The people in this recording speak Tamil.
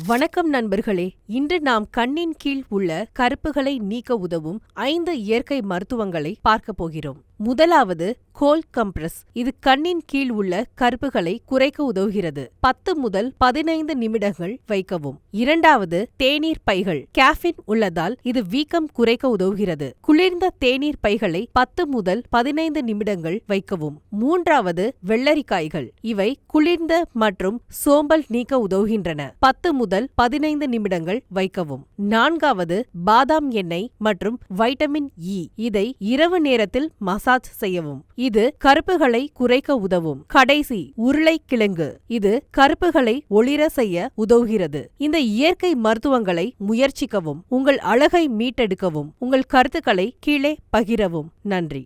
வணக்கம் நண்பர்களே, இன்று நாம் கண்ணின் கீழ் உள்ள கருப்புகளை நீக்க உதவும் 5 இயற்கை மருத்துவங்களை பார்க்க போகிறோம். முதலாவது கோல்ட் கம்ப்ரஸ். இது கண்ணின் கீழ் உள்ள கருப்புகளை குறைக்க உதவுகிறது. 10 முதல் 15 நிமிடங்கள் வைக்கவும். இரண்டாவது தேநீர் பைகள். கேஃபின் உள்ளதால் இது வீக்கம் குறைக்க உதவுகிறது. குளிர்ந்த தேநீர் பைகளை 10 முதல் 15 நிமிடங்கள் வைக்கவும். மூன்றாவது வெள்ளரிக்காய்கள். இவை குளிர்ந்த மற்றும் சோம்பல் நீக்க உதவுகின்றன. 10 முதல் 15 நிமிடங்கள் வைக்கவும். நான்காவது பாதாம் எண்ணெய் மற்றும் வைட்டமின் இ. இதை இரவு நேரத்தில் மசாஜ் செய்யவும். இது கருப்புகளை குறைக்க உதவும். கடைசி உருளைக்கிழங்கு. இது கருப்புகளை ஒளிர செய்ய உதவுகிறது. இந்த இயற்கை மருத்துவங்களை முயற்சிக்கவும். உங்கள் அழகை மீட்டெடுக்கவும். உங்கள் கருத்துக்களை கீழே பகிரவும். நன்றி.